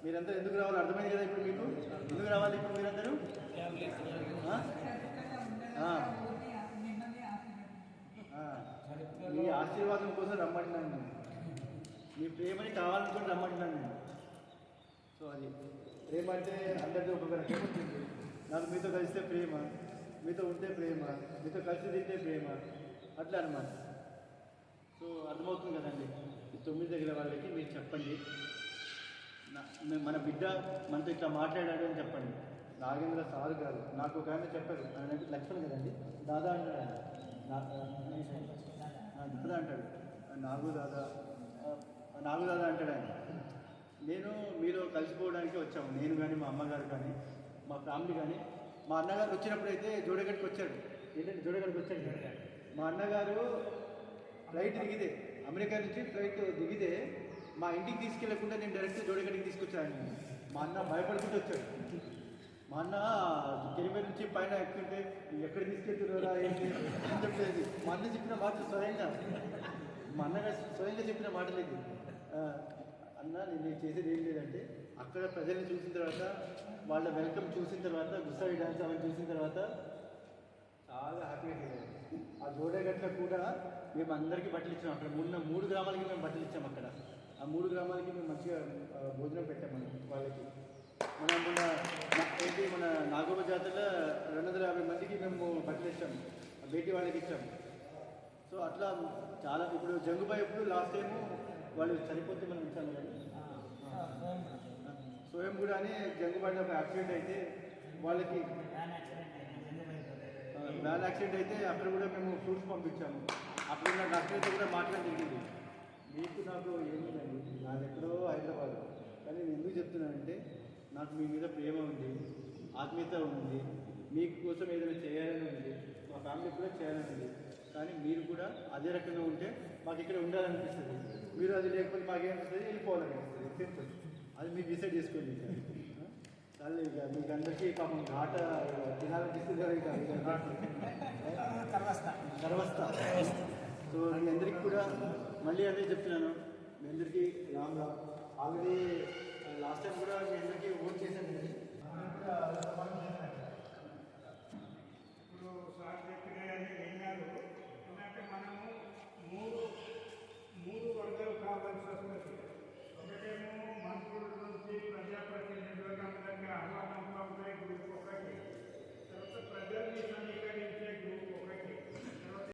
మీరందరూ ఎందుకు రావాలి అర్థమైంది కదా ఇప్పుడు మీకు ఎందుకు రావాలి ఇప్పుడు మీరందరూ మీ ఆశీర్వాదం కోసం రమ్మంటున్నాను నేను మీ ప్రేమని కావాలనుకుని రమ్మంటున్నాను నేను సో అది ప్రేమ అంటే అందరితో ఒక్కొక్క రకం ఉంటుంది నాకు మీతో కలిస్తే ప్రేమ మీతో ఉంటే ప్రేమ మీతో కలిసి తింటే ప్రేమ అట్లా అనమాట సో అర్థమవుతుంది కదండి ఈ 9 దగ్గర వాళ్ళకి మీరు చెప్పండి మన బిడ్డ మనతో ఇట్లా మాట్లాడాడు అని చెప్పండి నాగేంద్ర సారు కాదు నాకు ఒక ఆయన చెప్పారు ఆయన లక్ష్మణ్ కదండి దాదా అంటాడు దాదా అంటాడు నాగు దాదా అంటాడు ఆయన నేను మీలో కలిసిపోవడానికి వచ్చాము నేను కానీ మా అమ్మగారు కానీ మా ఫ్యామిలీ కానీ మా అన్నగారు వచ్చినప్పుడైతే జోడగడ్డకి వచ్చాడు ఏంటంటే జోడగడ్డకి వచ్చాడు మా అన్నగారు ఫ్లైట్ దిగితే అమెరికా నుంచి ఫ్లైట్ దిగితే మా ఇంటికి తీసుకెళ్లకుండా నేను డైరెక్ట్ జోడగడ్డకి తీసుకొచ్చాను మా అన్న భయపడుకుంటూ వచ్చాడు మా అన్న కెరీర్ నుంచి పైన ఎక్కుంటే ఎక్కడ తీసుకెళ్తున్నారా ఏంటి అని చెప్పలేదు మా అన్న చెప్పిన మాట స్వయంగా మా అన్నగారు స్వయంగా చెప్పిన మాట లేదు అన్న నేను చేసేది ఏం లేదంటే అక్కడ ప్రజల్ని చూసిన తర్వాత వాళ్ళ వెల్కమ్ చూసిన తర్వాత గుస్సాయి డాన్స్ అవన్నీ చూసిన తర్వాత చాలా హ్యాపీగా ఫీల్ అయ్యాను ఆ జోడగట్ల కూడా మేము అందరికీ బట్టలు ఇచ్చాం అక్కడ 3 గ్రామాలకి మేము బట్టలు ఇచ్చాం అక్కడ ఆ 3 గ్రామాలకి మేము మంచిగా భోజనం పెట్టాం మనం వాళ్ళకి మన నాగోబ జాతరలో 250 మందికి మేము బట్టలు ఇచ్చాము బేటీ వాళ్ళకి ఇచ్చాము సో అట్లా చాలా ఇప్పుడు జంగుబాయ్ ఎప్పుడు లాస్ట్ టైము వాళ్ళు చనిపోతే మనం ఇచ్చాము కానీ స్వయం కూడా అని జంగుబాయిలో ఒక యాక్సిడెంట్ అయితే వాళ్ళకి వ్యాన్ యాక్సిడెంట్ అయితే అక్కడ కూడా మేము ఫ్రూట్స్ పంపించాము అక్కడ ఉన్న డాక్టర్తో కూడా మాట్లాడింది మీకు నాకు ఏమీ లేదు నాది ఎక్కడో హైదరాబాద్ కానీ నేను ఎందుకు చెప్తున్నానంటే నాకు మీ మీద ప్రేమ ఉంది ఆత్మీయత ఉంది మీకు కోసం ఏదైనా చేయాలని ఉంది మా ఫ్యామిలీ కూడా చేయాలని ఉంది కానీ మీరు కూడా అదే రకంగా ఉంటే మాకు ఇక్కడ ఉండాలనిపిస్తుంది మీరు అది లేకపోతే మాకేమనిపిస్తుంది వెళ్ళిపోవాలనిపిస్తుంది సింపుల్ అది మీరు డిసైడ్ చేసుకోండి చాలు ఇక మీకు అందరికీ పాపం ఘాట తినాలనిపిస్తుంది కరవస్తా సో మీ అందరికీ కూడా మళ్ళీ అదే చెప్తున్నాను మీ అందరికీ రామ్ ఆల్రెడీ లాస్ట్ టైం కూడా మీ అందరికీ ఓట్ చేశాను ఇప్పుడు సార్ చెప్పిన